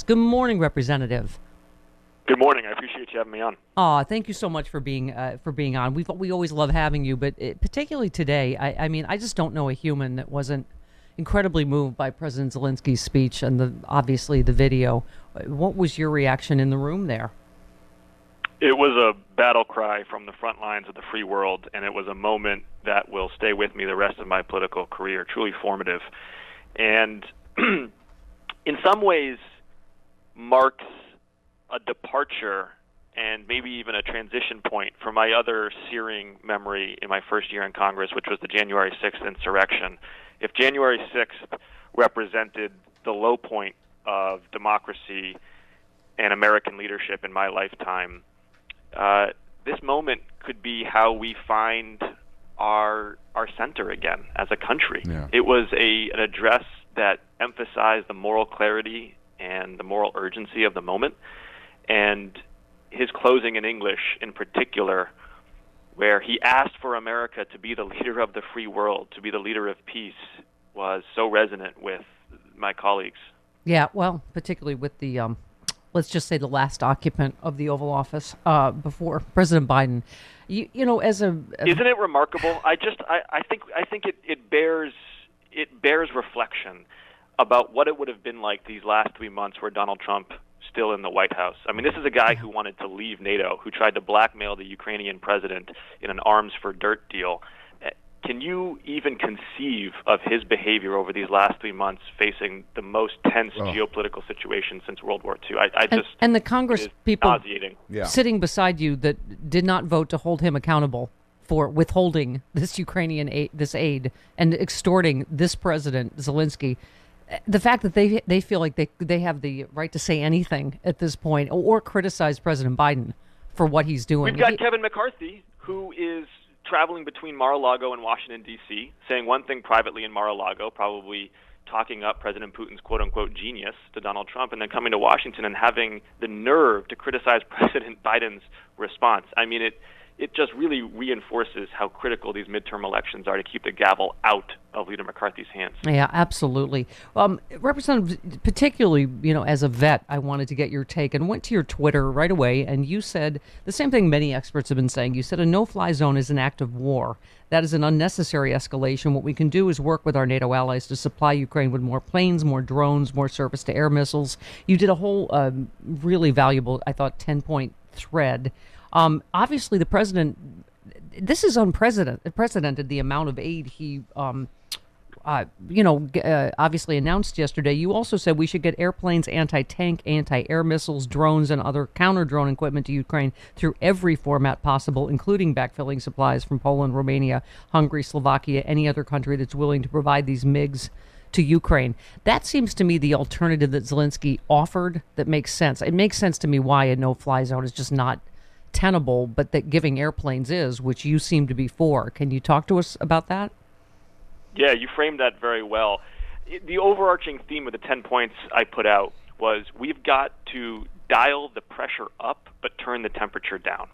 Good morning, Representative. Good morning. I appreciate you having me on. Thank you so much for being on. We always love having you, but particularly today, I mean, I just don't know a human that wasn't incredibly moved by President Zelensky's speech and obviously the video. What was your reaction in the room there? It was a battle cry from the front lines of the free world, and it was a moment that will stay with me the rest of my political career, truly formative. And in some ways marks a departure and maybe even a transition point from my other searing memory in my first year in Congress, which was the January 6th insurrection. If January 6th represented the low point of democracy and American leadership in my lifetime, this moment could be how we find our center again as a country. Yeah. It was an address that emphasized the moral clarity and the moral urgency of the moment. And his closing in English in particular, where he asked for America to be the leader of the free world, to be the leader of peace, was so resonant with my colleagues. Yeah, well, particularly with the, let's just say the last occupant of the Oval Office before President Biden. You know, isn't it remarkable? I think it bears reflection about what it would have been like these last 3 months were Donald Trump still in the White House. I mean, this is a guy who wanted to leave NATO, who tried to blackmail the Ukrainian president in an arms for dirt deal. Can you even conceive of his behavior over these last 3 months facing the most tense geopolitical situation since World War II? And the Congress people Yeah. sitting beside you that did not vote to hold him accountable for withholding this Ukrainian aid and extorting this president, Zelensky. The fact that they feel like they have the right to say anything at this point or criticize President Biden for what he's doing. We've got Kevin McCarthy, who is traveling between Mar-a-Lago and Washington, D.C., saying one thing privately in Mar-a-Lago, probably talking up President Putin's quote-unquote genius to Donald Trump, and then coming to Washington and having the nerve to criticize President Biden's response. I mean, it just really reinforces how critical these midterm elections are to keep the gavel out of Leader McCarthy's hands. Yeah, absolutely. Representative, particularly, you know, as a vet, I wanted to get your take and went to your Twitter right away, and you said the same thing many experts have been saying. You said a no-fly zone is an act of war. That is an unnecessary escalation. What we can do is work with our NATO allies to supply Ukraine with more planes, more drones, more surface-to-air missiles. You did a whole really valuable, I thought, 10-point thread. Obviously, the president, this is unprecedented, the amount of aid he, obviously announced yesterday. You also said we should get airplanes, anti-tank, anti-air missiles, drones, and other counter-drone equipment to Ukraine through every format possible, including backfilling supplies from Poland, Romania, Hungary, Slovakia, any other country that's willing to provide these MiGs to Ukraine. That seems to me the alternative that Zelensky offered that makes sense. It makes sense to me why a no-fly zone is just not tenable, but that giving airplanes is, which you seem to be for. Can you talk to us about that? Yeah, you framed that very well. The overarching theme of the 10 points I put out was we've got to dial the pressure up but turn the temperature down.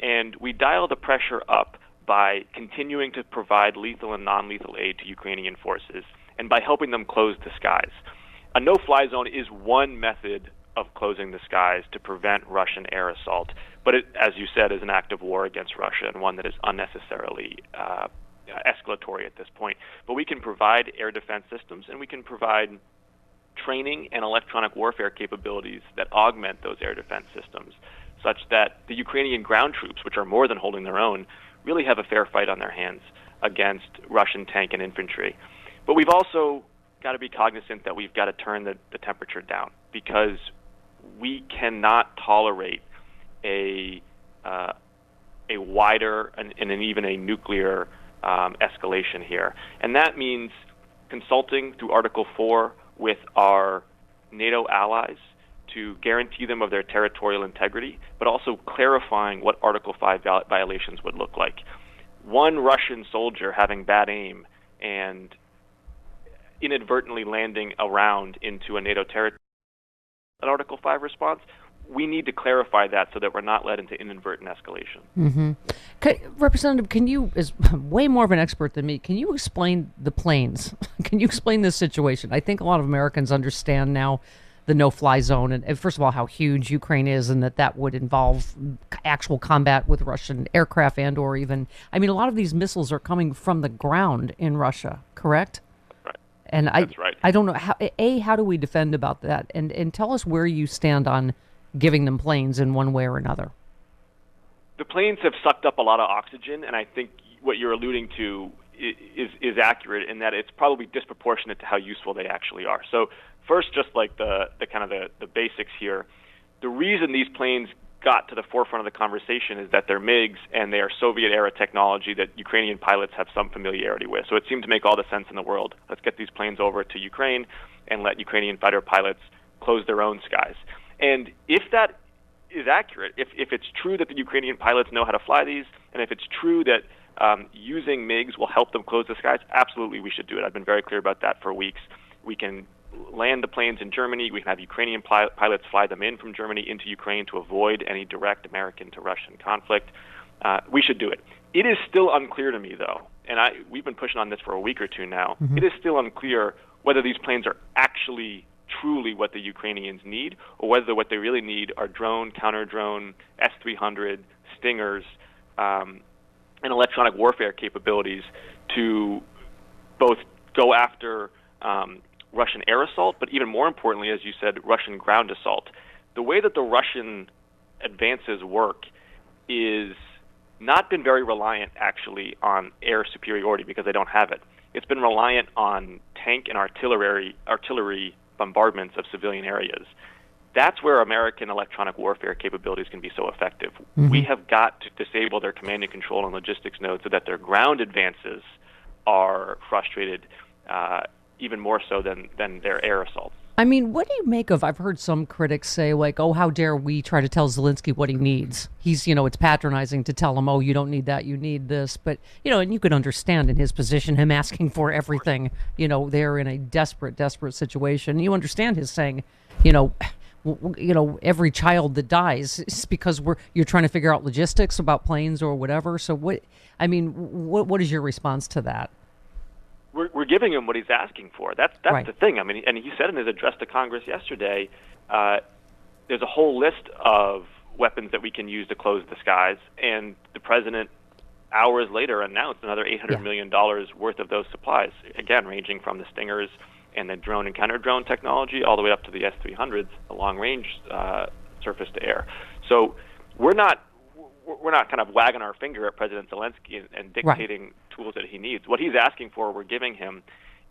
And we dial the pressure up by continuing to provide lethal and non-lethal aid to Ukrainian forces and by helping them close the skies. A no-fly zone is one method of closing the skies to prevent Russian air assault. But it, as you said, is an act of war against Russia and one that is unnecessarily escalatory at this point. But we can provide air defense systems, and we can provide training and electronic warfare capabilities that augment those air defense systems, such that the Ukrainian ground troops, which are more than holding their own, really have a fair fight on their hands against Russian tank and infantry. But we've also got to be cognizant that we've got to turn the temperature down, because we cannot tolerate a wider and even a nuclear escalation here. And that means consulting through Article 4 with our NATO allies to guarantee them of their territorial integrity, but also clarifying what Article 5 violations would look like. One Russian soldier having bad aim and inadvertently landing a round into a NATO territory, an Article 5 response, we need to clarify that so that we're not led into inadvertent escalation. Mm-hmm. Representative, can you, as way more of an expert than me, can you explain the planes? Can you explain this situation? I think a lot of Americans understand now the no-fly zone, and first of all, how huge Ukraine is, and that would involve actual combat with Russian aircraft and/or even, I mean, a lot of these missiles are coming from the ground in Russia, correct? Right. And That's right. I don't know how do we defend about that, and tell us where you stand on giving them planes in one way or another. The planes have sucked up a lot of oxygen, and I think what you're alluding to is accurate in that it's probably disproportionate to how useful they actually are. So first, just like the kind of the basics here, the reason these planes got to the forefront of the conversation is that they're MiGs and they are Soviet-era technology that Ukrainian pilots have some familiarity with. So it seemed to make all the sense in the world. Let's get these planes over to Ukraine and let Ukrainian fighter pilots close their own skies. And if that is accurate, if it's true that the Ukrainian pilots know how to fly these, and if it's true that using MiGs will help them close the skies, absolutely we should do it. I've been very clear about that for weeks. We can land the planes in Germany. We can have Ukrainian pilots fly them in from Germany into Ukraine to avoid any direct American to Russian conflict. We should do it. It is still unclear to me, though, and we've been pushing on this for a week or two now. Mm-hmm. It is still unclear whether these planes are actually truly what the Ukrainians need, or whether what they really need are drone, counter-drone, S-300, Stingers, and electronic warfare capabilities to both go after Russian air assault, but even more importantly, as you said, Russian ground assault. The way that the Russian advances work is not been very reliant, actually, on air superiority because they don't have it. It's been reliant on tank and artillery bombardments of civilian areas. That's where American electronic warfare capabilities can be so effective. Mm-hmm. We have got to disable their command and control and logistics nodes so that their ground advances are frustrated even more so than their air assaults. I mean, what do you make of, I've heard some critics say, like, oh, how dare we try to tell Zelensky what he needs? He's, it's patronizing to tell him, oh, you don't need that, you need this. But, and you could understand in his position, him asking for everything, they're in a desperate situation. You understand his saying, every child that dies is because you're trying to figure out logistics about planes or whatever. So what is your response to that? We're giving him what he's asking for. That's right. The thing. I mean, and he said in his address to Congress yesterday, there's a whole list of weapons that we can use to close the skies, and the president, hours later, announced another $800 million worth of those supplies, again, ranging from the Stingers and the drone and counter-drone technology all the way up to the S-300s, the long-range surface-to-air. So we're not kind of wagging our finger at President Zelensky and dictating tools that he needs. What he's asking for, we're giving him.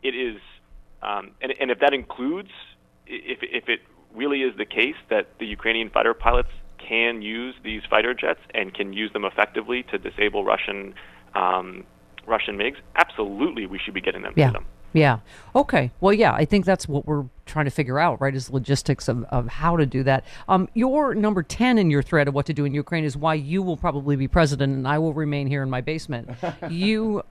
It is, and if that includes, if it really is the case that the Ukrainian fighter pilots can use these fighter jets and can use them effectively to disable Russian MiGs, absolutely we should be getting them to them. Yeah. Okay. Well, yeah, I think that's what we're trying to figure out, right, is logistics of how to do that. Your number 10 in your thread of what to do in Ukraine is why you will probably be president and I will remain here in my basement. You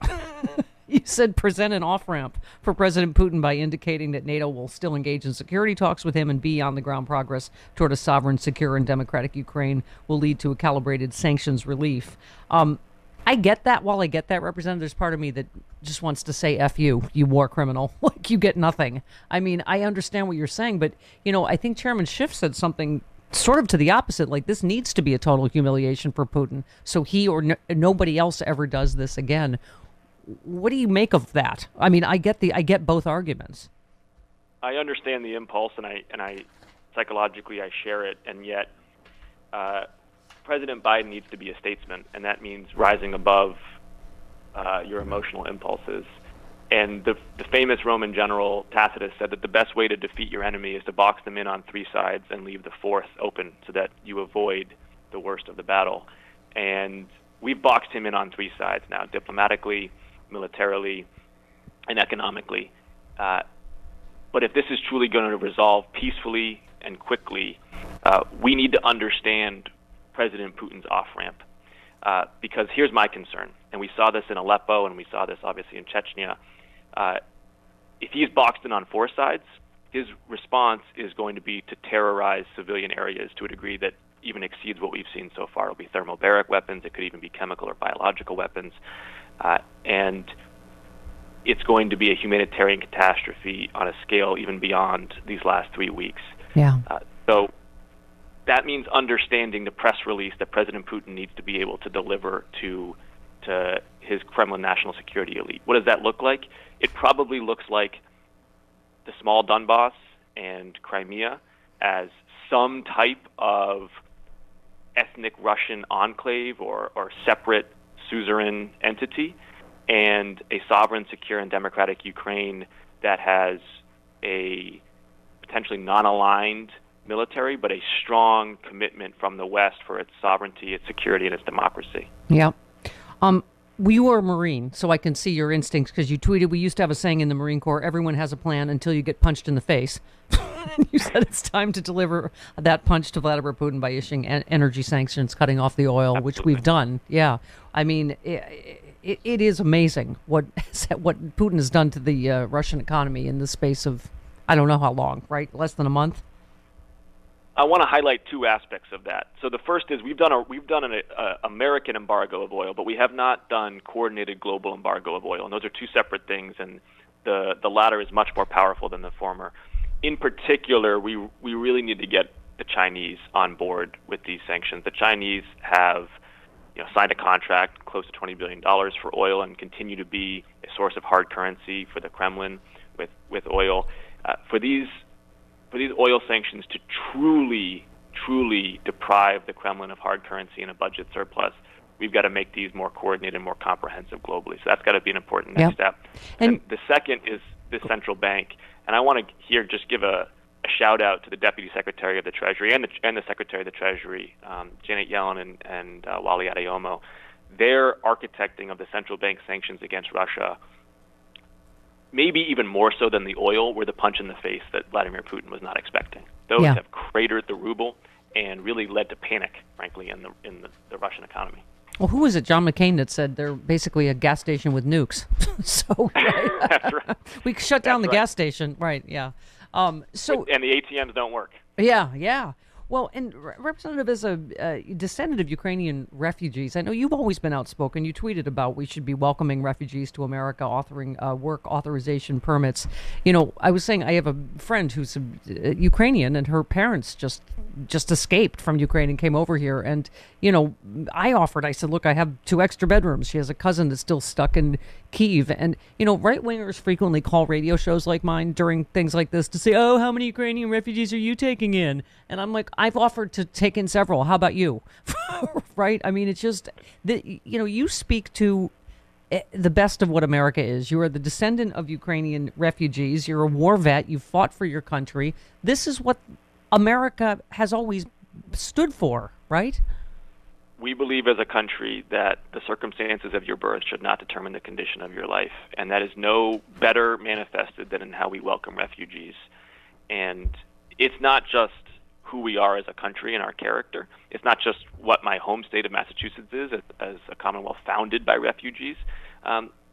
said present an off-ramp for President Putin by indicating that NATO will still engage in security talks with him and be on-the-ground progress toward a sovereign, secure, and democratic Ukraine will lead to a calibrated sanctions relief. I get that. While I get that, Representative, there's part of me that just wants to say, F you war criminal. Like, you get nothing. I mean, I understand what you're saying, but, I think Chairman Schiff said something sort of to the opposite, like this needs to be a total humiliation for Putin, so he or nobody else ever does this again. What do you make of that? I mean, I get both arguments. I understand the impulse, and I psychologically I share it, and yet President Biden needs to be a statesman, and that means rising above your emotional impulses. And the famous Roman general Tacitus said that the best way to defeat your enemy is to box them in on three sides and leave the fourth open so that you avoid the worst of the battle. And we've boxed him in on three sides now, diplomatically, militarily, and economically. But if this is truly going to resolve peacefully and quickly, we need to understand President Putin's off-ramp. Because here's my concern, and we saw this in Aleppo, and we saw this obviously in Chechnya. If he's boxed in on four sides, his response is going to be to terrorize civilian areas to a degree that even exceeds what we've seen so far. It'll be thermobaric weapons. It could even be chemical or biological weapons. And it's going to be a humanitarian catastrophe on a scale even beyond these last 3 weeks. Yeah. So that means understanding the press release that President Putin needs to be able to deliver to his Kremlin national security elite. What does that look like? It probably looks like the small Donbass and Crimea as some type of ethnic Russian enclave or separate suzerain entity, and a sovereign, secure, and democratic Ukraine that has a potentially non-aligned military, but a strong commitment from the West for its sovereignty, its security, and its democracy. Yeah. You were a Marine, so I can see your instincts, because you tweeted, we used to have a saying in the Marine Corps, everyone has a plan until you get punched in the face. And you said it's time to deliver that punch to Vladimir Putin by issuing energy sanctions, cutting off the oil, which we've done. Yeah. I mean, it is amazing what Putin has done to the Russian economy in the space of, I don't know how long, right? Less than a month? I want to highlight two aspects of that. So the first is we've done an American embargo of oil, but we have not done coordinated global embargo of oil, and those are two separate things, and the latter is much more powerful than the former. In particular, we really need to get the Chinese on board with these sanctions. The Chinese have signed a contract close to $20 billion for oil and continue to be a source of hard currency for the Kremlin with oil. For these oil sanctions to truly deprive the Kremlin of hard currency and a budget surplus, we've got to make these more coordinated and more comprehensive globally. So that's got to be an important next step. And the second is the central bank. And I want to here just give a shout out to the Deputy Secretary of the Treasury and the Secretary of the Treasury, Janet Yellen and Wally Adeyomo. Their architecting of the central bank sanctions against Russia, maybe even more so than the oil, were the punch in the face that Vladimir Putin was not expecting. Those have cratered the ruble and really led to panic, frankly, in the Russian economy. Well, who was it? John McCain that said they're basically a gas station with nukes. So That's right. We shut down the gas station, right? Yeah. And the ATMs don't work. Yeah. Well, and Representative, as a descendant of Ukrainian refugees, I know you've always been outspoken. You tweeted about we should be welcoming refugees to America, authoring work authorization permits. I was saying I have a friend who's Ukrainian, and her parents just escaped from Ukraine and came over here. And, I said, look, I have 2 extra bedrooms. She has a cousin that's still stuck in Kyiv. And, right-wingers frequently call radio shows like mine during things like this to say, oh, how many Ukrainian refugees are you taking in? And I'm like, I've offered to take in several. How about you? Right? I mean, it's just, you speak to the best of what America is. You are the descendant of Ukrainian refugees. You're a war vet. You fought for your country. This is what America has always stood for, right? We believe as a country that the circumstances of your birth should not determine the condition of your life, and that is no better manifested than in how we welcome refugees. And it's not just who we are as a country and our character. It's not just what my home state of Massachusetts is as a commonwealth founded by refugees.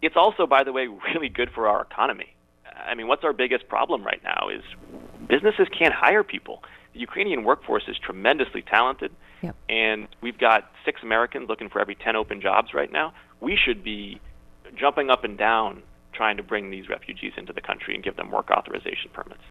It's also, by the way, really good for our economy. I mean, what's our biggest problem right now is businesses can't hire people. The Ukrainian workforce is tremendously talented, and we've got 6 Americans looking for every 10 open jobs right now. We should be jumping up and down trying to bring these refugees into the country and give them work authorization permits.